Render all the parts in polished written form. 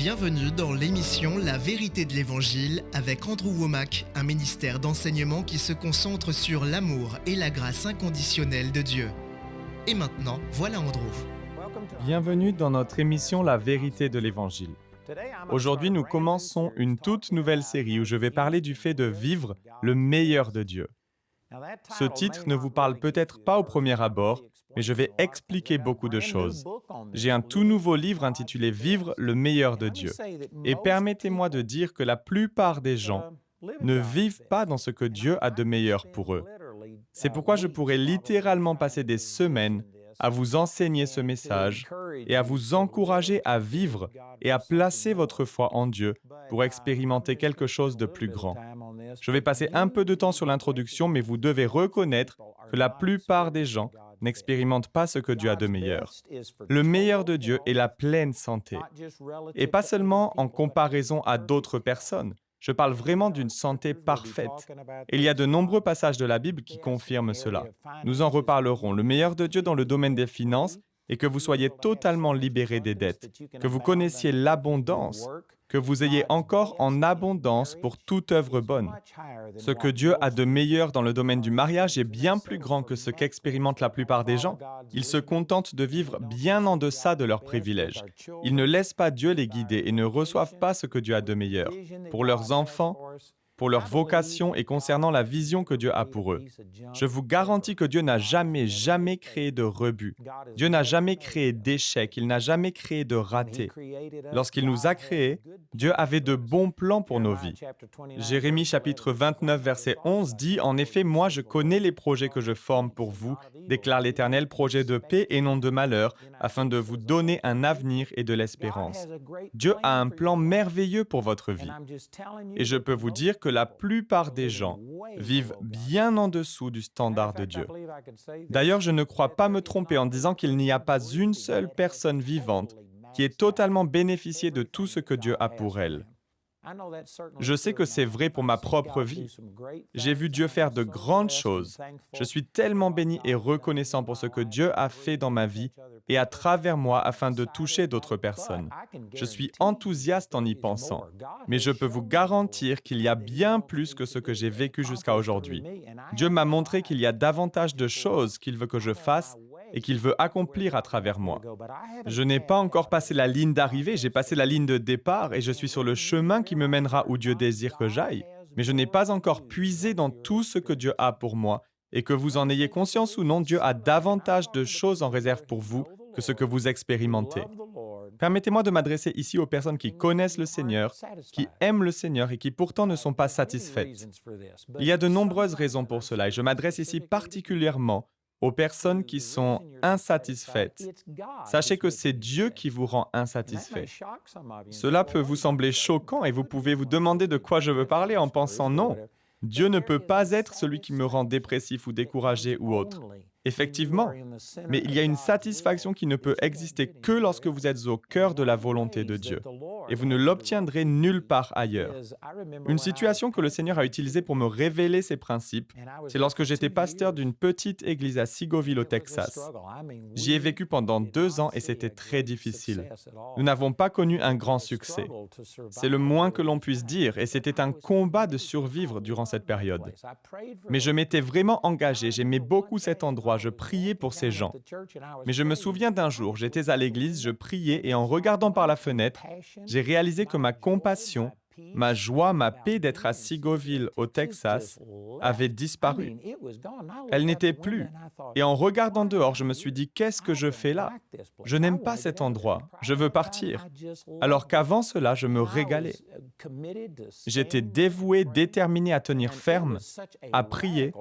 Bienvenue dans l'émission La vérité de l'Évangile avec Andrew Wommack, un ministère d'enseignement qui se concentre sur l'amour et la grâce inconditionnelle de Dieu. Et maintenant, voilà Andrew. Bienvenue dans notre émission La vérité de l'Évangile. Aujourd'hui, nous commençons une toute nouvelle série où je vais parler du fait de vivre le meilleur de Dieu. Ce titre ne vous parle peut-être pas au premier abord, mais je vais expliquer beaucoup de choses. J'ai un tout nouveau livre intitulé « Vivre le meilleur de Dieu ». Et permettez-moi de dire que la plupart des gens ne vivent pas dans ce que Dieu a de meilleur pour eux. C'est pourquoi je pourrais littéralement passer des semaines à vous enseigner ce message et à vous encourager à vivre et à placer votre foi en Dieu pour expérimenter quelque chose de plus grand. Je vais passer un peu de temps sur l'introduction, mais vous devez reconnaître que la plupart des gens n'expérimentent pas ce que Dieu a de meilleur. Le meilleur de Dieu est la pleine santé. Et pas seulement en comparaison à d'autres personnes. Je parle vraiment d'une santé parfaite. Il y a de nombreux passages de la Bible qui confirment cela. Nous en reparlerons. Le meilleur de Dieu dans le domaine des finances est que vous soyez totalement libérés des dettes, que vous connaissiez l'abondance, que vous ayez encore en abondance pour toute œuvre bonne. Ce que Dieu a de meilleur dans le domaine du mariage est bien plus grand que ce qu'expérimentent la plupart des gens. Ils se contentent de vivre bien en deçà de leurs privilèges. Ils ne laissent pas Dieu les guider et ne reçoivent pas ce que Dieu a de meilleur. Pour leurs enfants, pour leur vocation et concernant la vision que Dieu a pour eux. Je vous garantis que Dieu n'a jamais créé de rebut. Dieu n'a jamais créé d'échec, il n'a jamais créé de raté. Lorsqu'il nous a créés, Dieu avait de bons plans pour nos vies. Jérémie chapitre 29, verset 11 dit « En effet, moi je connais les projets que je forme pour vous, déclare l'Éternel, projets de paix et non de malheur, afin de vous donner un avenir et de l'espérance. » Dieu a un plan merveilleux pour votre vie. Et je peux vous dire que la plupart des gens vivent bien en dessous du standard de Dieu. D'ailleurs, je ne crois pas me tromper en disant qu'il n'y a pas une seule personne vivante qui ait totalement bénéficié de tout ce que Dieu a pour elle. Je sais que c'est vrai pour ma propre vie. J'ai vu Dieu faire de grandes choses. Je suis tellement béni et reconnaissant pour ce que Dieu a fait dans ma vie et à travers moi afin de toucher d'autres personnes. Je suis enthousiaste en y pensant, mais je peux vous garantir qu'il y a bien plus que ce que j'ai vécu jusqu'à aujourd'hui. Dieu m'a montré qu'il y a davantage de choses qu'il veut que je fasse et qu'il veut accomplir à travers moi. Je n'ai pas encore passé la ligne d'arrivée, j'ai passé la ligne de départ et je suis sur le chemin qui me mènera où Dieu désire que j'aille. Mais je n'ai pas encore puisé dans tout ce que Dieu a pour moi. Et que vous en ayez conscience ou non, Dieu a davantage de choses en réserve pour vous que ce que vous expérimentez. Permettez-moi de m'adresser ici aux personnes qui connaissent le Seigneur, qui aiment le Seigneur et qui pourtant ne sont pas satisfaites. Il y a de nombreuses raisons pour cela et je m'adresse ici particulièrement aux personnes qui sont insatisfaites. Sachez que c'est Dieu qui vous rend insatisfait. Cela peut vous sembler choquant et vous pouvez vous demander de quoi je veux parler en pensant non. Dieu ne peut pas être celui qui me rend dépressif ou découragé ou autre. Effectivement, mais il y a une satisfaction qui ne peut exister que lorsque vous êtes au cœur de la volonté de Dieu, et vous ne l'obtiendrez nulle part ailleurs. Une situation que le Seigneur a utilisée pour me révéler ses principes, c'est lorsque j'étais pasteur d'une petite église à Seagoville au Texas. J'y ai vécu pendant 2 ans et c'était très difficile. Nous n'avons pas connu un grand succès. C'est le moins que l'on puisse dire, et c'était un combat de survivre durant cette période. Mais je m'étais vraiment engagé, j'aimais beaucoup cet endroit, je priais pour ces gens. Mais je me souviens d'un jour, j'étais à l'église, je priais et en regardant par la fenêtre, j'ai réalisé que ma compassion, ma joie, ma paix d'être à Seagoville au Texas avait disparu. Elle n'était plus. Et en regardant dehors, je me suis dit, qu'est-ce que je fais là? Je n'aime pas cet endroit, je veux partir. Alors qu'avant cela, je me régalais. J'étais dévoué, déterminé à tenir ferme, à prier,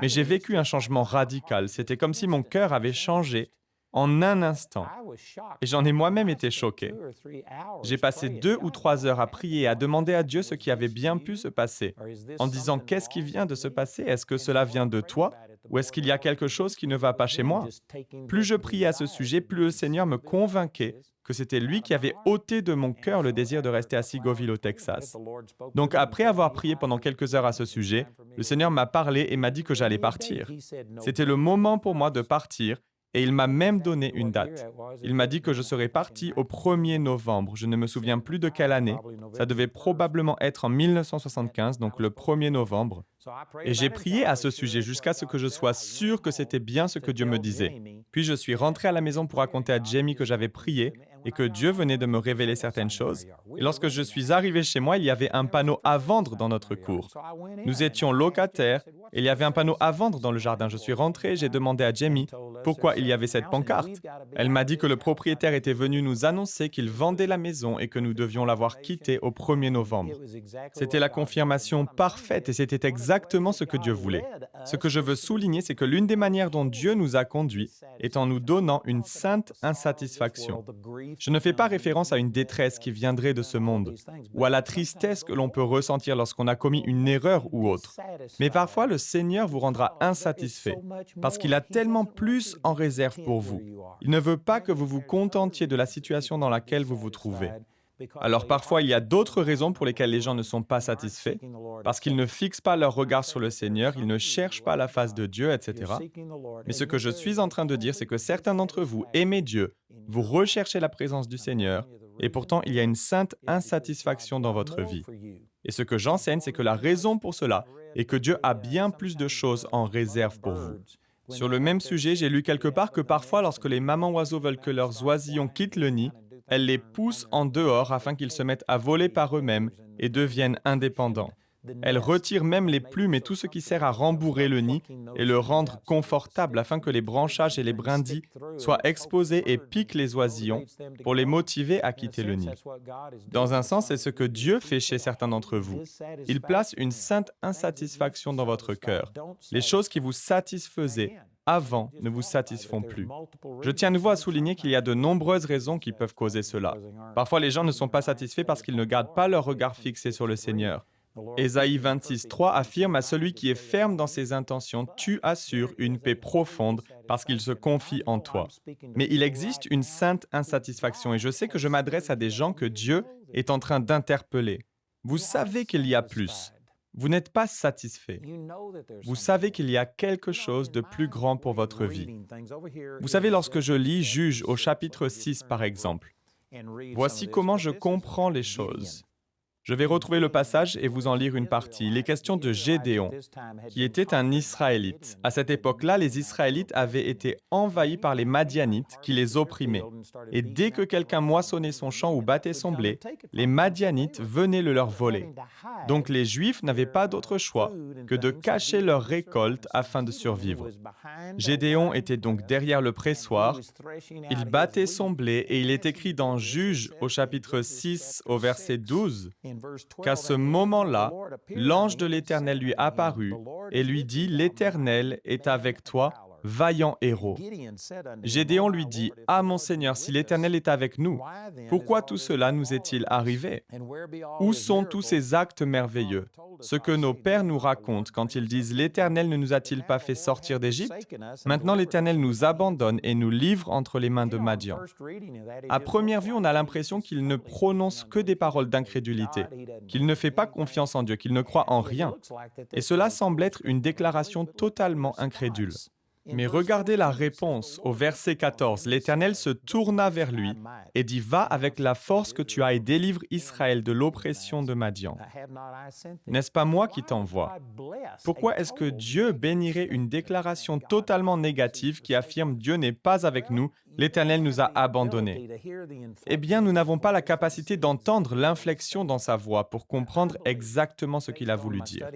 mais j'ai vécu un changement radical. C'était comme si mon cœur avait changé en un instant. Et j'en ai moi-même été choqué. J'ai passé 2 ou 3 heures à prier et à demander à Dieu ce qui avait bien pu se passer, en disant « Qu'est-ce qui vient de se passer? Est-ce que cela vient de toi? Ou est-ce qu'il y a quelque chose qui ne va pas chez moi? » Plus je priais à ce sujet, plus le Seigneur me convainquait que c'était lui qui avait ôté de mon cœur le désir de rester à Seagoville au Texas. Donc après avoir prié pendant quelques heures à ce sujet, le Seigneur m'a parlé et m'a dit que j'allais partir. C'était le moment pour moi de partir Et il m'a même donné une date. Il m'a dit que je serais parti au 1er novembre. Je ne me souviens plus de quelle année. Ça devait probablement être en 1975, donc le 1er novembre. Et j'ai prié à ce sujet jusqu'à ce que je sois sûr que c'était bien ce que Dieu me disait. Puis je suis rentré à la maison pour raconter à Jamie que j'avais prié et que Dieu venait de me révéler certaines choses. Et lorsque je suis arrivé chez moi, il y avait un panneau à vendre dans notre cour. Nous étions locataires et il y avait un panneau à vendre dans le jardin. Je suis rentré et j'ai demandé à Jamie pourquoi il y avait cette pancarte. Elle m'a dit que le propriétaire était venu nous annoncer qu'il vendait la maison et que nous devions l'avoir quittée au 1er novembre. C'était la confirmation parfaite et c'était exactement ce que Dieu voulait. Ce que je veux souligner, c'est que l'une des manières dont Dieu nous a conduits est en nous donnant une sainte insatisfaction. Je ne fais pas référence à une détresse qui viendrait de ce monde ou à la tristesse que l'on peut ressentir lorsqu'on a commis une erreur ou autre. Mais parfois, le Seigneur vous rendra insatisfait parce qu'il a tellement plus en réserve pour vous. Il ne veut pas que vous vous contentiez de la situation dans laquelle vous vous trouvez. Alors parfois, il y a d'autres raisons pour lesquelles les gens ne sont pas satisfaits, parce qu'ils ne fixent pas leur regard sur le Seigneur, ils ne cherchent pas la face de Dieu, etc. Mais ce que je suis en train de dire, c'est que certains d'entre vous aimez Dieu, vous recherchez la présence du Seigneur, et pourtant il y a une sainte insatisfaction dans votre vie. Et ce que j'enseigne, c'est que la raison pour cela est que Dieu a bien plus de choses en réserve pour vous. Sur le même sujet, j'ai lu quelque part que parfois, lorsque les mamans oiseaux veulent que leurs oisillons quittent le nid, elles les poussent en dehors afin qu'ils se mettent à voler par eux-mêmes et deviennent indépendants. Elles retirent même les plumes et tout ce qui sert à rembourrer le nid et le rendre confortable afin que les branchages et les brindilles soient exposés et piquent les oisillons pour les motiver à quitter le nid. Dans un sens, c'est ce que Dieu fait chez certains d'entre vous. Il place une sainte insatisfaction dans votre cœur. Les choses qui vous satisfaisaient avant ne vous satisfont plus. Je tiens à nouveau à souligner qu'il y a de nombreuses raisons qui peuvent causer cela. Parfois, les gens ne sont pas satisfaits parce qu'ils ne gardent pas leur regard fixé sur le Seigneur. Ésaïe 26:3 affirme à celui qui est ferme dans ses intentions, tu assures une paix profonde parce qu'il se confie en toi. Mais il existe une sainte insatisfaction et je sais que je m'adresse à des gens que Dieu est en train d'interpeller. Vous savez qu'il y a plus. Vous n'êtes pas satisfait. Vous savez qu'il y a quelque chose de plus grand pour votre vie. Vous savez, lorsque je lis Juges au chapitre 6, par exemple, voici comment je comprends les choses. Je vais retrouver le passage et vous en lire une partie. Il est question de Gédéon, qui était un Israélite. À cette époque-là, les Israélites avaient été envahis par les Madianites qui les opprimaient. Et dès que quelqu'un moissonnait son champ ou battait son blé, les Madianites venaient le leur voler. Donc les Juifs n'avaient pas d'autre choix que de cacher leur récolte afin de survivre. Gédéon était donc derrière le pressoir, il battait son blé et il est écrit dans Juges au chapitre 6 au verset 12 qu'à ce moment-là, l'ange de l'Éternel lui apparut et lui dit « L'Éternel est avec toi, vaillant héros. » Gédéon lui dit « Ah mon Seigneur, si l'Éternel est avec nous, pourquoi tout cela nous est-il arrivé? Où sont tous ces actes merveilleux? Ce que nos pères nous racontent quand ils disent « L'Éternel ne nous a-t-il pas fait sortir d'Égypte? Maintenant l'Éternel nous abandonne et nous livre entre les mains de Madian. » À première vue, on a l'impression qu'il ne prononce que des paroles d'incrédulité, qu'il ne fait pas confiance en Dieu, qu'il ne croit en rien. Et cela semble être une déclaration totalement incrédule. Mais regardez la réponse au verset 14. L'Éternel se tourna vers lui et dit « Va avec la force que tu as et délivre Israël de l'oppression de Madian. » N'est-ce pas moi qui t'envoie? Pourquoi est-ce que Dieu bénirait une déclaration totalement négative qui affirme « Dieu n'est pas avec nous, l'Éternel nous a abandonnés » ? Eh bien, nous n'avons pas la capacité d'entendre l'inflexion dans sa voix pour comprendre exactement ce qu'il a voulu dire.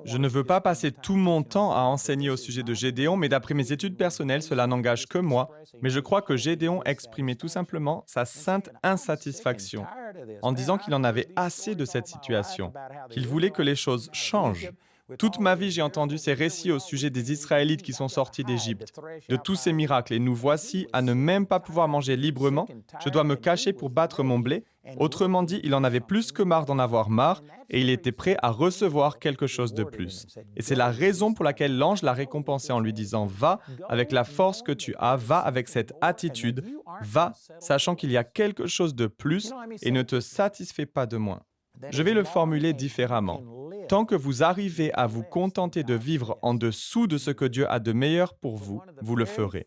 Je ne veux pas passer tout mon temps à enseigner au sujet de Gédéon, mais d'après mes études personnelles, cela n'engage que moi, mais je crois que Gédéon exprimait tout simplement sa sainte insatisfaction en disant qu'il en avait assez de cette situation, qu'il voulait que les choses changent. Toute ma vie, j'ai entendu ces récits au sujet des Israélites qui sont sortis d'Égypte, de tous ces miracles, et nous voici à ne même pas pouvoir manger librement. Je dois me cacher pour battre mon blé. Autrement dit, il en avait plus que marre d'en avoir marre, et il était prêt à recevoir quelque chose de plus. Et c'est la raison pour laquelle l'ange l'a récompensé en lui disant « Va avec la force que tu as, va avec cette attitude, va, sachant qu'il y a quelque chose de plus et ne te satisfais pas de moins. » Je vais le formuler différemment. tant que vous arrivez à vous contenter de vivre en dessous de ce que Dieu a de meilleur pour vous, vous le ferez.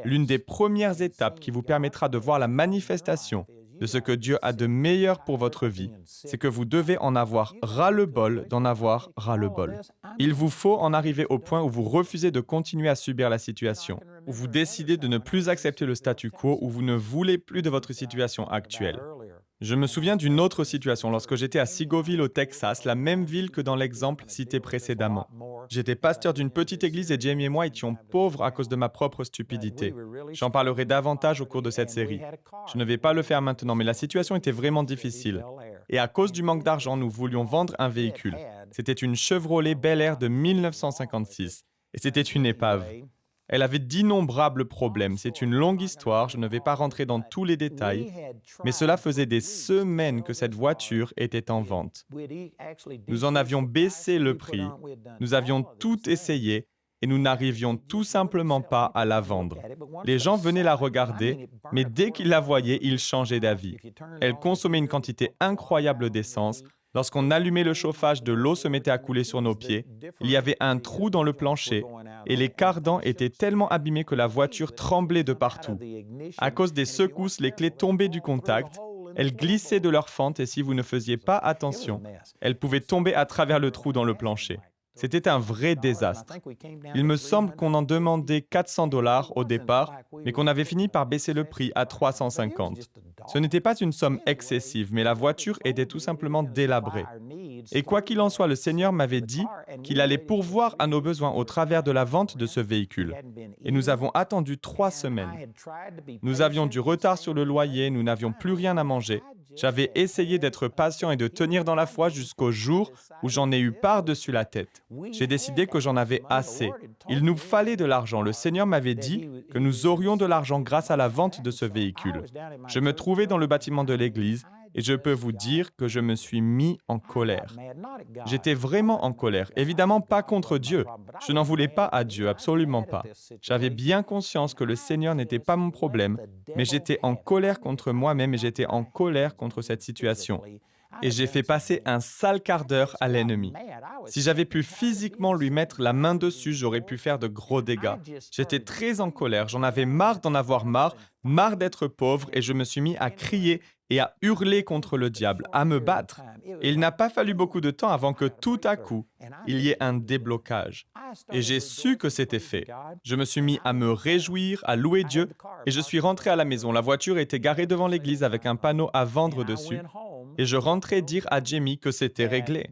L'une des premières étapes qui vous permettra de voir la manifestation de ce que Dieu a de meilleur pour votre vie, c'est que vous devez en avoir ras-le-bol d'en avoir ras-le-bol. Il vous faut en arriver au point où vous refusez de continuer à subir la situation, où vous décidez de ne plus accepter le statu quo, où vous ne voulez plus de votre situation actuelle. Je me souviens d'une autre situation lorsque j'étais à Seagoville au Texas, la même ville que dans l'exemple cité précédemment. J'étais pasteur d'une petite église et Jamie et moi étions pauvres à cause de ma propre stupidité. J'en parlerai davantage au cours de cette série. Je ne vais pas le faire maintenant, mais la situation était vraiment difficile. Et à cause du manque d'argent, nous voulions vendre un véhicule. C'était une Chevrolet Bel Air de 1956. Et c'était une épave. Elle avait d'innombrables problèmes. C'est une longue histoire, je ne vais pas rentrer dans tous les détails, mais cela faisait des semaines que cette voiture était en vente. Nous en avions baissé le prix, nous avions tout essayé et nous n'arrivions tout simplement pas à la vendre. Les gens venaient la regarder, mais dès qu'ils la voyaient, ils changeaient d'avis. Elle consommait une quantité incroyable d'essence. Lorsqu'on allumait le chauffage, de l'eau se mettait à couler sur nos pieds. Il y avait un trou dans le plancher et les cardans étaient tellement abîmés que la voiture tremblait de partout. À cause des secousses, les clés tombaient du contact, elles glissaient de leur fente et si vous ne faisiez pas attention, elles pouvaient tomber à travers le trou dans le plancher. C'était un vrai désastre. Il me semble qu'on en demandait 400 $ au départ, mais qu'on avait fini par baisser le prix à 350. Ce n'était pas une somme excessive, mais la voiture était tout simplement délabrée. Et quoi qu'il en soit, le Seigneur m'avait dit qu'il allait pourvoir à nos besoins au travers de la vente de ce véhicule. Et nous avons attendu 3 semaines. Nous avions du retard sur le loyer, nous n'avions plus rien à manger. J'avais essayé d'être patient et de tenir dans la foi jusqu'au jour où j'en ai eu par-dessus la tête. J'ai décidé que j'en avais assez. Il nous fallait de l'argent. Le Seigneur m'avait dit que nous aurions de l'argent grâce à la vente de ce véhicule. Je me trouvais dans le bâtiment de l'église et je peux vous dire que je me suis mis en colère. J'étais vraiment en colère, évidemment pas contre Dieu. Je n'en voulais pas à Dieu, absolument pas. J'avais bien conscience que le Seigneur n'était pas mon problème, mais j'étais en colère contre moi-même et j'étais en colère contre cette situation. Et j'ai fait passer un sale quart d'heure à l'ennemi. Si j'avais pu physiquement lui mettre la main dessus, j'aurais pu faire de gros dégâts. J'étais très en colère, j'en avais marre d'en avoir marre d'être pauvre et je me suis mis à crier et à hurler contre le diable, à me battre. Et il n'a pas fallu beaucoup de temps avant que tout à coup, il y ait un déblocage. Et j'ai su que c'était fait. Je me suis mis à me réjouir, à louer Dieu, et je suis rentré à la maison. La voiture était garée devant l'église avec un panneau à vendre dessus. Et je rentrais dire à Jamie que c'était réglé.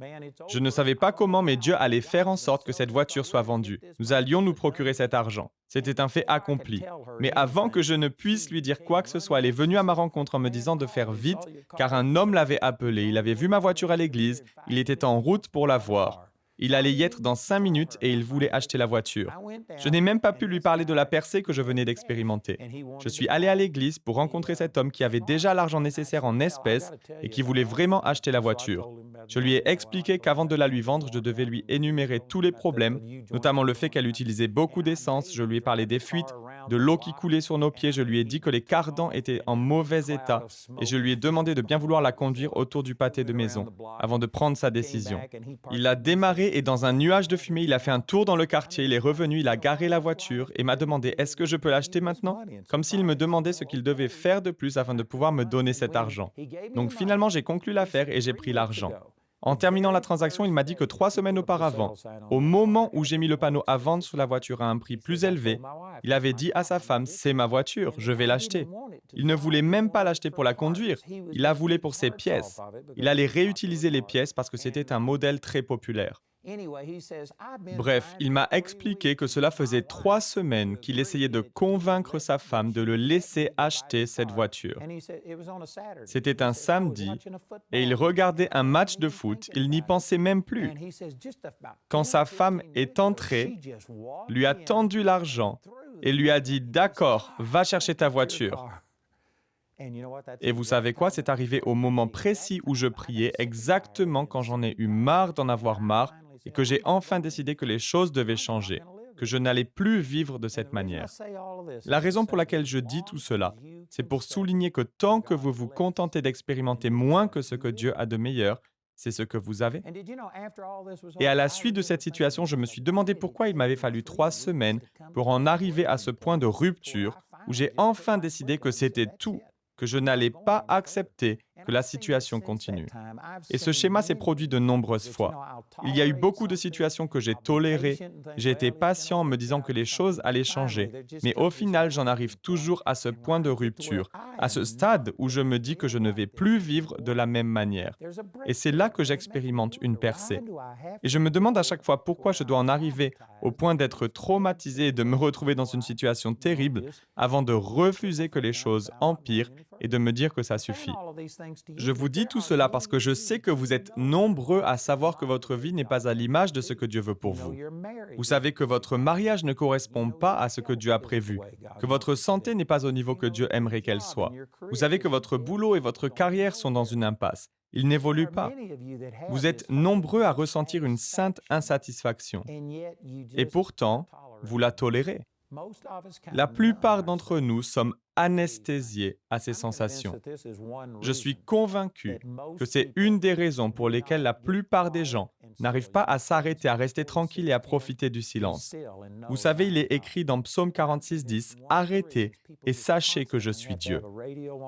Je ne savais pas comment, mais Dieu allait faire en sorte que cette voiture soit vendue. Nous allions nous procurer cet argent. C'était un fait accompli. Mais avant que je ne puisse lui dire quoi que ce soit, elle est venue à ma rencontre en me disant de faire vite, car un homme l'avait appelé. Il avait vu ma voiture à l'église. Il était en route pour la voir. Il allait y être dans 5 minutes et il voulait acheter la voiture. Je n'ai même pas pu lui parler de la percée que je venais d'expérimenter. Je suis allé à l'église pour rencontrer cet homme qui avait déjà l'argent nécessaire en espèces et qui voulait vraiment acheter la voiture. Je lui ai expliqué qu'avant de la lui vendre, je devais lui énumérer tous les problèmes, notamment le fait qu'elle utilisait beaucoup d'essence. Je lui ai parlé des fuites, de l'eau qui coulait sur nos pieds. Je lui ai dit que les cardans étaient en mauvais état et je lui ai demandé de bien vouloir la conduire autour du pâté de maison avant de prendre sa décision. Il a démarré et dans un nuage de fumée, il a fait un tour dans le quartier, il est revenu, il a garé la voiture et m'a demandé « Est-ce que je peux l'acheter maintenant ?» Comme s'il me demandait ce qu'il devait faire de plus afin de pouvoir me donner cet argent. Donc finalement, j'ai conclu l'affaire et j'ai pris l'argent. En terminant la transaction, il m'a dit que 3 semaines auparavant, au moment où j'ai mis le panneau à vendre sur la voiture à un prix plus élevé, il avait dit à sa femme « C'est ma voiture, je vais l'acheter ». Il ne voulait même pas l'acheter pour la conduire, il la voulait pour ses pièces. Il allait réutiliser les pièces parce que c'était un modèle très populaire. Bref, il m'a expliqué que cela faisait 3 semaines qu'il essayait de convaincre sa femme de le laisser acheter cette voiture. C'était un samedi et il regardait un match de foot, il n'y pensait même plus. Quand sa femme est entrée, lui a tendu l'argent et lui a dit « D'accord, va chercher ta voiture ». Et vous savez quoi? C'est arrivé au moment précis où je priais, exactement quand j'en ai eu marre d'en avoir marre et que j'ai enfin décidé que les choses devaient changer, que je n'allais plus vivre de cette manière. La raison pour laquelle je dis tout cela, c'est pour souligner que tant que vous vous contentez d'expérimenter moins que ce que Dieu a de meilleur, c'est ce que vous avez. Et à la suite de cette situation, je me suis demandé pourquoi il m'avait fallu 3 semaines pour en arriver à ce point de rupture où j'ai enfin décidé que c'était tout, que je n'allais pas accepter que la situation continue. Et ce schéma s'est produit de nombreuses fois. Il y a eu beaucoup de situations que j'ai tolérées, j'ai été patient en me disant que les choses allaient changer, mais au final, j'en arrive toujours à ce point de rupture, à ce stade où je me dis que je ne vais plus vivre de la même manière. Et c'est là que j'expérimente une percée. Et je me demande à chaque fois pourquoi je dois en arriver au point d'être traumatisé et de me retrouver dans une situation terrible avant de refuser que les choses empirent et de me dire que ça suffit. Je vous dis tout cela parce que je sais que vous êtes nombreux à savoir que votre vie n'est pas à l'image de ce que Dieu veut pour vous. Vous savez que votre mariage ne correspond pas à ce que Dieu a prévu, que votre santé n'est pas au niveau que Dieu aimerait qu'elle soit. Vous savez que votre boulot et votre carrière sont dans une impasse. Ils n'évoluent pas. Vous êtes nombreux à ressentir une sainte insatisfaction. Et pourtant, vous la tolérez. La plupart d'entre nous sommes anesthésiés à ces sensations. Je suis convaincu que c'est une des raisons pour lesquelles la plupart des gens n'arrivent pas à s'arrêter, à rester tranquilles et à profiter du silence. Vous savez, il est écrit dans Psaume 46:10, « Arrêtez et sachez que je suis Dieu ».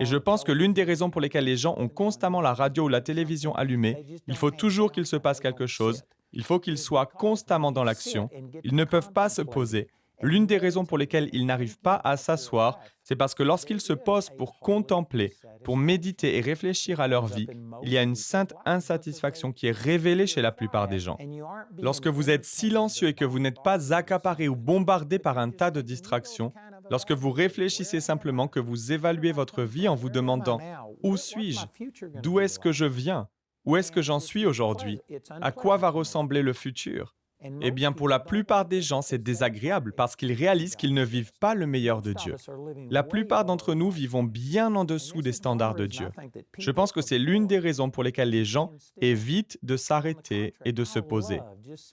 Et je pense que l'une des raisons pour lesquelles les gens ont constamment la radio ou la télévision allumée, il faut toujours qu'il se passe quelque chose, il faut qu'ils soient constamment dans l'action, ils ne peuvent pas se poser. L'une des raisons pour lesquelles ils n'arrivent pas à s'asseoir, c'est parce que lorsqu'ils se posent pour contempler, pour méditer et réfléchir à leur vie, il y a une sainte insatisfaction qui est révélée chez la plupart des gens. Lorsque vous êtes silencieux et que vous n'êtes pas accaparé ou bombardé par un tas de distractions, lorsque vous réfléchissez simplement, que vous évaluez votre vie en vous demandant « Où suis-je ? D'où est-ce que je viens ? Où est-ce que j'en suis aujourd'hui ? À quoi va ressembler le futur ?» Eh bien, pour la plupart des gens, c'est désagréable parce qu'ils réalisent qu'ils ne vivent pas le meilleur de Dieu. La plupart d'entre nous vivons bien en dessous des standards de Dieu. Je pense que c'est l'une des raisons pour lesquelles les gens évitent de s'arrêter et de se poser.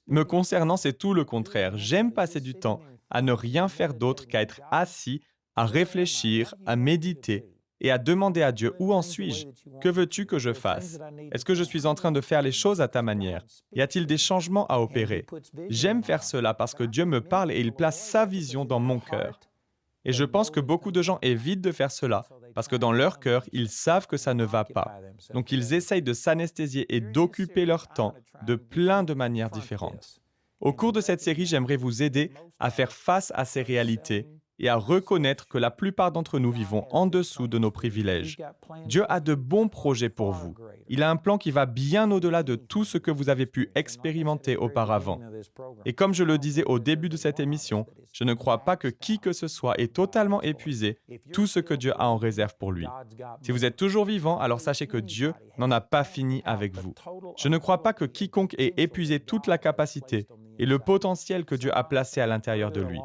Me concernant, c'est tout le contraire. J'aime passer du temps à ne rien faire d'autre qu'à être assis, à réfléchir, à méditer et à demander à Dieu « Où en suis-je ? Que veux-tu que je fasse ? Est-ce que je suis en train de faire les choses à ta manière ? Y a-t-il des changements à opérer ?» J'aime faire cela parce que Dieu me parle et il place sa vision dans mon cœur. Et je pense que beaucoup de gens évitent de faire cela parce que dans leur cœur, ils savent que ça ne va pas. Donc ils essayent de s'anesthésier et d'occuper leur temps de plein de manières différentes. Au cours de cette série, j'aimerais vous aider à faire face à ces réalités et à reconnaître que la plupart d'entre nous vivons en dessous de nos privilèges. Dieu a de bons projets pour vous. Il a un plan qui va bien au-delà de tout ce que vous avez pu expérimenter auparavant. Et comme je le disais au début de cette émission, je ne crois pas que qui que ce soit ait totalement épuisé tout ce que Dieu a en réserve pour lui. Si vous êtes toujours vivant, alors sachez que Dieu n'en a pas fini avec vous. Je ne crois pas que quiconque ait épuisé toute la capacité et le potentiel que Dieu a placé à l'intérieur de lui.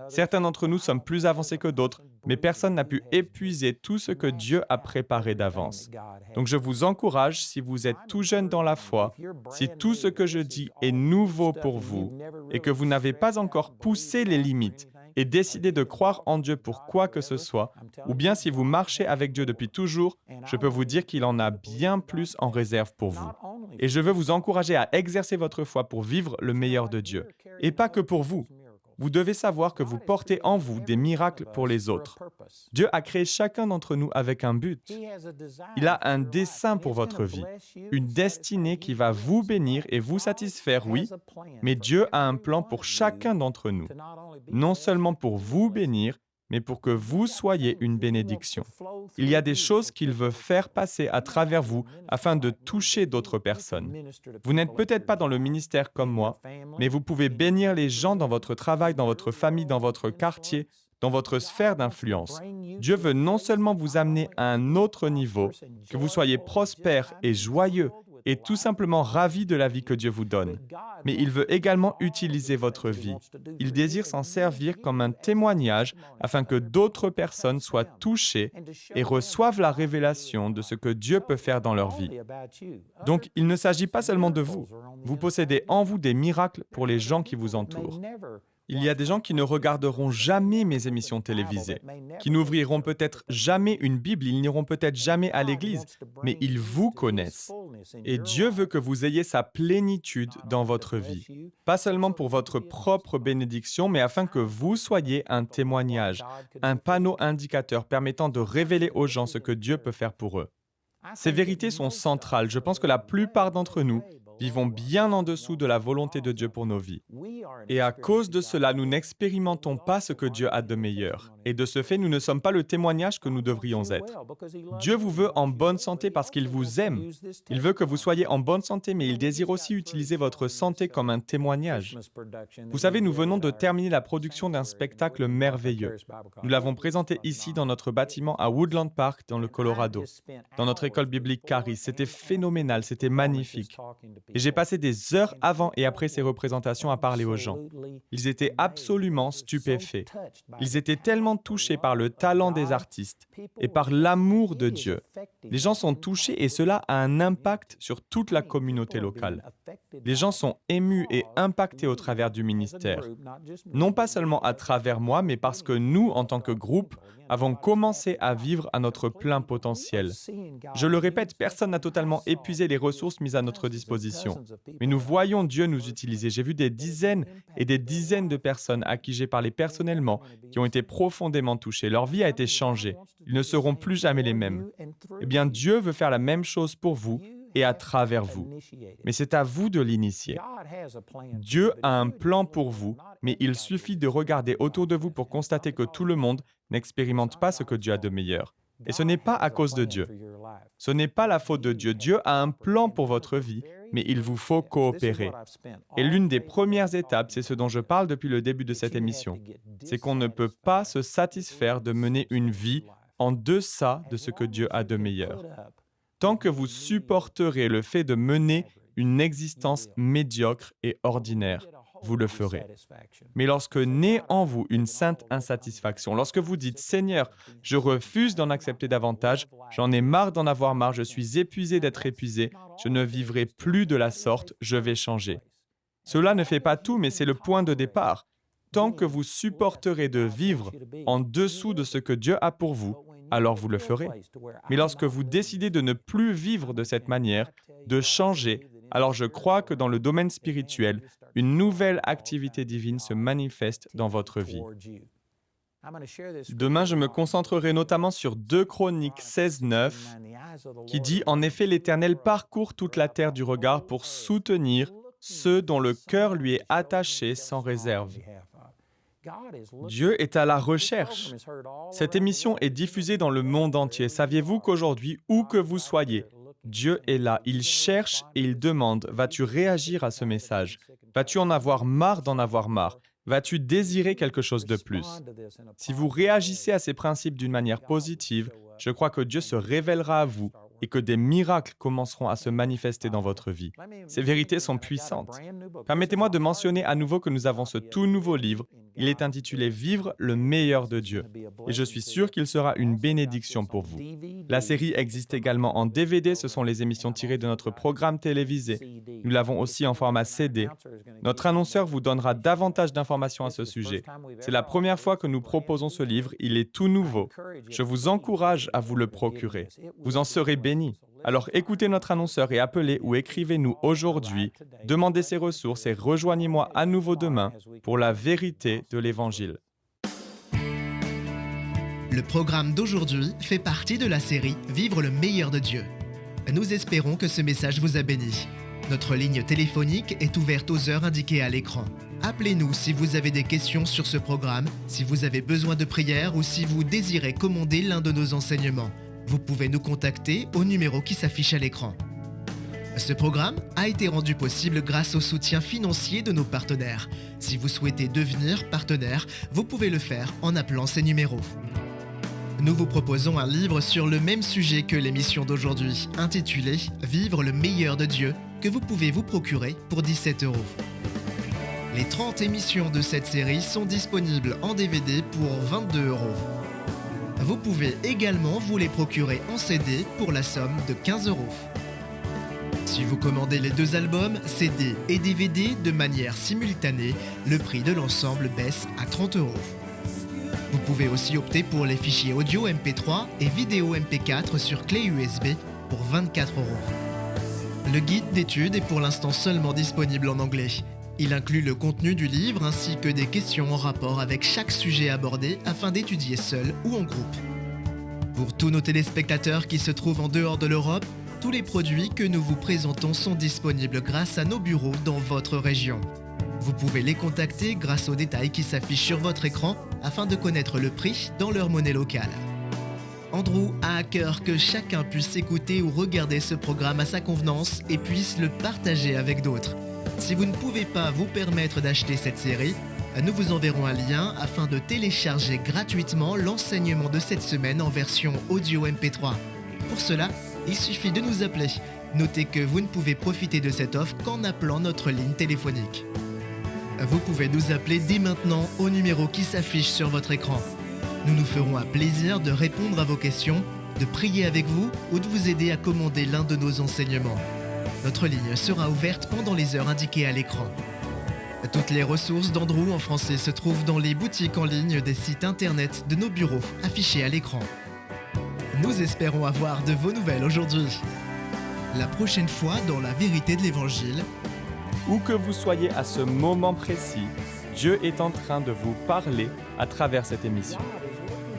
Certains d'entre nous sommes plus avancés que d'autres, mais personne n'a pu épuiser tout ce que Dieu a préparé d'avance. Donc je vous encourage, si vous êtes tout jeune dans la foi, si tout ce que je dis est nouveau pour vous et que vous n'avez pas encore poussé les limites et décidé de croire en Dieu pour quoi que ce soit, ou bien si vous marchez avec Dieu depuis toujours, je peux vous dire qu'il en a bien plus en réserve pour vous. Et je veux vous encourager à exercer votre foi pour vivre le meilleur de Dieu. Et pas que pour vous. Vous devez savoir que vous portez en vous des miracles pour les autres. Dieu a créé chacun d'entre nous avec un but. Il a un dessein pour votre vie, une destinée qui va vous bénir et vous satisfaire, oui, mais Dieu a un plan pour chacun d'entre nous, non seulement pour vous bénir, mais pour que vous soyez une bénédiction. Il y a des choses qu'il veut faire passer à travers vous afin de toucher d'autres personnes. Vous n'êtes peut-être pas dans le ministère comme moi, mais vous pouvez bénir les gens dans votre travail, dans votre famille, dans votre quartier, dans votre sphère d'influence. Dieu veut non seulement vous amener à un autre niveau, que vous soyez prospère et joyeux, et tout simplement ravi de la vie que Dieu vous donne. Mais il veut également utiliser votre vie. Il désire s'en servir comme un témoignage afin que d'autres personnes soient touchées et reçoivent la révélation de ce que Dieu peut faire dans leur vie. Donc, il ne s'agit pas seulement de vous. Vous possédez en vous des miracles pour les gens qui vous entourent. Il y a des gens qui ne regarderont jamais mes émissions télévisées, qui n'ouvriront peut-être jamais une Bible, ils n'iront peut-être jamais à l'église, mais ils vous connaissent. Et Dieu veut que vous ayez sa plénitude dans votre vie, pas seulement pour votre propre bénédiction, mais afin que vous soyez un témoignage, un panneau indicateur permettant de révéler aux gens ce que Dieu peut faire pour eux. Ces vérités sont centrales. Je pense que la plupart d'entre nous vivons bien en dessous de la volonté de Dieu pour nos vies. Et à cause de cela, nous n'expérimentons pas ce que Dieu a de meilleur. Et de ce fait, nous ne sommes pas le témoignage que nous devrions être. Dieu vous veut en bonne santé parce qu'il vous aime. Il veut que vous soyez en bonne santé, mais il désire aussi utiliser votre santé comme un témoignage. Vous savez, nous venons de terminer la production d'un spectacle merveilleux. Nous l'avons présenté ici dans notre bâtiment à Woodland Park, dans le Colorado, dans notre école biblique Caris. C'était phénoménal, c'était magnifique. Et j'ai passé des heures avant et après ces représentations à parler aux gens. Ils étaient absolument stupéfaits. Ils étaient tellement touchés par le talent des artistes et par l'amour de Dieu. Les gens sont touchés et cela a un impact sur toute la communauté locale. Les gens sont émus et impactés au travers du ministère. Non pas seulement à travers moi, mais parce que nous, en tant que groupe, avons commencé à vivre à notre plein potentiel. Je le répète, personne n'a totalement épuisé les ressources mises à notre disposition. Mais nous voyons Dieu nous utiliser. J'ai vu des dizaines et des dizaines de personnes à qui j'ai parlé personnellement qui ont été profondément touchées. Leur vie a été changée. Ils ne seront plus jamais les mêmes. Eh bien, Dieu veut faire la même chose pour vous et à travers vous. Mais c'est à vous de l'initier. Dieu a un plan pour vous, mais il suffit de regarder autour de vous pour constater que tout le monde n'expérimente pas ce que Dieu a de meilleur. Et ce n'est pas à cause de Dieu. Ce n'est pas la faute de Dieu. Dieu a un plan pour votre vie, mais il vous faut coopérer. Et l'une des premières étapes, c'est ce dont je parle depuis le début de cette émission, c'est qu'on ne peut pas se satisfaire de mener une vie en deçà de ce que Dieu a de meilleur. Tant que vous supporterez le fait de mener une existence médiocre et ordinaire, vous le ferez. Mais lorsque naît en vous une sainte insatisfaction, lorsque vous dites « Seigneur, je refuse d'en accepter davantage, j'en ai marre d'en avoir marre, je suis épuisé d'être épuisé, je ne vivrai plus de la sorte, je vais changer. » Cela ne fait pas tout, mais c'est le point de départ. Tant que vous supporterez de vivre en dessous de ce que Dieu a pour vous, alors vous le ferez. Mais lorsque vous décidez de ne plus vivre de cette manière, de changer, alors je crois que dans le domaine spirituel, une nouvelle activité divine se manifeste dans votre vie. Demain, je me concentrerai notamment sur 2 Chroniques 16:9, qui dit « En effet, l'Éternel parcourt toute la terre du regard pour soutenir ceux dont le cœur lui est attaché sans réserve. » Dieu est à la recherche. Cette émission est diffusée dans le monde entier. Saviez-vous qu'aujourd'hui, où que vous soyez, Dieu est là. Il cherche et il demande, vas-tu réagir à ce message? Vas-tu en avoir marre d'en avoir marre? Vas-tu désirer quelque chose de plus? Si vous réagissez à ces principes d'une manière positive, je crois que Dieu se révélera à vous et que des miracles commenceront à se manifester dans votre vie. Ces vérités sont puissantes. Permettez-moi de mentionner à nouveau que nous avons ce tout nouveau livre. Il est intitulé « Vivre le meilleur de Dieu » et je suis sûr qu'il sera une bénédiction pour vous. La série existe également en DVD, ce sont les émissions tirées de notre programme télévisé. Nous l'avons aussi en format CD. Notre annonceur vous donnera davantage d'informations à ce sujet. C'est la première fois que nous proposons ce livre, il est tout nouveau. Je vous encourage à vous le procurer. Vous en serez bénis. Alors écoutez notre annonceur et appelez ou écrivez-nous aujourd'hui, demandez ces ressources et rejoignez-moi à nouveau demain pour la vérité de l'Évangile. Le programme d'aujourd'hui fait partie de la série « Vivre le meilleur de Dieu ». Nous espérons que ce message vous a béni. Notre ligne téléphonique est ouverte aux heures indiquées à l'écran. Appelez-nous si vous avez des questions sur ce programme, si vous avez besoin de prière ou si vous désirez commander l'un de nos enseignements. Vous pouvez nous contacter au numéro qui s'affiche à l'écran. Ce programme a été rendu possible grâce au soutien financier de nos partenaires. Si vous souhaitez devenir partenaire, vous pouvez le faire en appelant ces numéros. Nous vous proposons un livre sur le même sujet que l'émission d'aujourd'hui, intitulé « Vivre le meilleur de Dieu » que vous pouvez vous procurer pour 17 €. Les 30 émissions de cette série sont disponibles en DVD pour 22 €. Vous pouvez également vous les procurer en CD pour la somme de 15 €. Si vous commandez les 2 albums, CD et DVD de manière simultanée, le prix de l'ensemble baisse à 30 €. Vous pouvez aussi opter pour les fichiers audio MP3 et vidéo MP4 sur clé USB pour 24 €. Le guide d'études est pour l'instant seulement disponible en anglais. Il inclut le contenu du livre ainsi que des questions en rapport avec chaque sujet abordé afin d'étudier seul ou en groupe. Pour tous nos téléspectateurs qui se trouvent en dehors de l'Europe, tous les produits que nous vous présentons sont disponibles grâce à nos bureaux dans votre région. Vous pouvez les contacter grâce aux détails qui s'affichent sur votre écran afin de connaître le prix dans leur monnaie locale. Andrew a à cœur que chacun puisse écouter ou regarder ce programme à sa convenance et puisse le partager avec d'autres. Si vous ne pouvez pas vous permettre d'acheter cette série, nous vous enverrons un lien afin de télécharger gratuitement l'enseignement de cette semaine en version audio MP3. Pour cela, il suffit de nous appeler. Notez que vous ne pouvez profiter de cette offre qu'en appelant notre ligne téléphonique. Vous pouvez nous appeler dès maintenant au numéro qui s'affiche sur votre écran. Nous nous ferons un plaisir de répondre à vos questions, de prier avec vous ou de vous aider à commander l'un de nos enseignements. Notre ligne sera ouverte pendant les heures indiquées à l'écran. Toutes les ressources d'Andrew en français se trouvent dans les boutiques en ligne des sites internet de nos bureaux affichés à l'écran. Nous espérons avoir de vos nouvelles aujourd'hui. La prochaine fois dans la vérité de l'Évangile, Où que vous soyez à ce moment précis, Dieu est en train de vous parler à travers cette émission.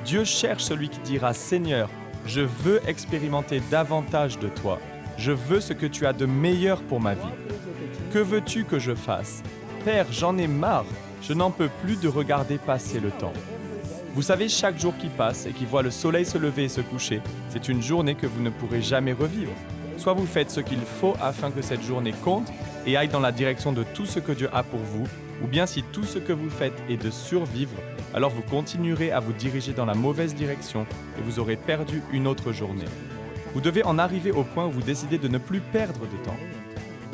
Dieu cherche celui qui dira « Seigneur, je veux expérimenter davantage de toi. Je veux ce que tu as de meilleur pour ma vie. Que veux-tu que je fasse ? Père, j'en ai marre. Je n'en peux plus de regarder passer le temps. » Vous savez, chaque jour qui passe et qui voit le soleil se lever et se coucher, c'est une journée que vous ne pourrez jamais revivre. Soit vous faites ce qu'il faut afin que cette journée compte et aille dans la direction de tout ce que Dieu a pour vous, ou bien si tout ce que vous faites est de survivre, alors vous continuerez à vous diriger dans la mauvaise direction et vous aurez perdu une autre journée. Vous devez en arriver au point où vous décidez de ne plus perdre de temps.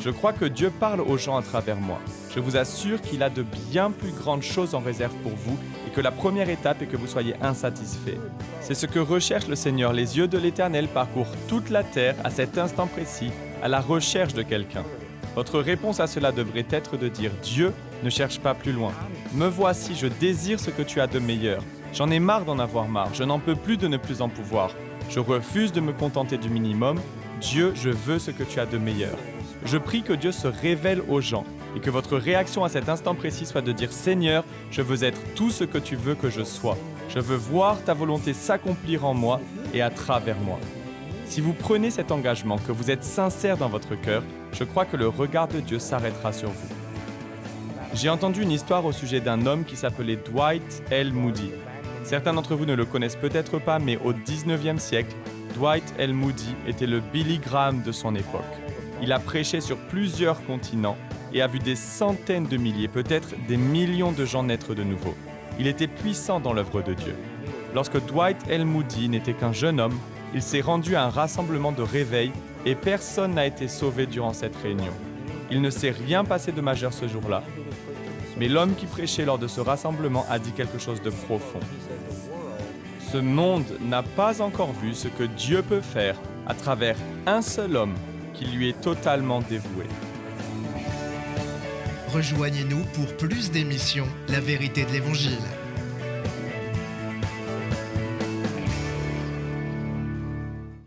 Je crois que Dieu parle aux gens à travers moi. Je vous assure qu'il a de bien plus grandes choses en réserve pour vous et que la première étape est que vous soyez insatisfait. C'est ce que recherche le Seigneur. Les yeux de l'Éternel parcourent toute la terre à cet instant précis, à la recherche de quelqu'un. Votre réponse à cela devrait être de dire « Dieu, ne cherche pas plus loin. Me voici, je désire ce que tu as de meilleur. J'en ai marre d'en avoir marre, je n'en peux plus de ne plus en pouvoir. Je refuse de me contenter du minimum. Dieu, je veux ce que tu as de meilleur. » Je prie que Dieu se révèle aux gens et que votre réaction à cet instant précis soit de dire « Seigneur, je veux être tout ce que tu veux que je sois. Je veux voir ta volonté s'accomplir en moi et à travers moi. » Si vous prenez cet engagement, que vous êtes sincère dans votre cœur, je crois que le regard de Dieu s'arrêtera sur vous. J'ai entendu une histoire au sujet d'un homme qui s'appelait Dwight L. Moody. Certains d'entre vous ne le connaissent peut-être pas, mais au 19e siècle, Dwight L. Moody était le Billy Graham de son époque. Il a prêché sur plusieurs continents et a vu des centaines de milliers, peut-être des millions de gens naître de nouveau. Il était puissant dans l'œuvre de Dieu. Lorsque Dwight L. Moody n'était qu'un jeune homme, il s'est rendu à un rassemblement de réveil et personne n'a été sauvé durant cette réunion. Il ne s'est rien passé de majeur ce jour-là, mais l'homme qui prêchait lors de ce rassemblement a dit quelque chose de profond. Ce monde n'a pas encore vu ce que Dieu peut faire à travers un seul homme qui lui est totalement dévoué. Rejoignez-nous pour plus d'émissions La vérité de l'Évangile.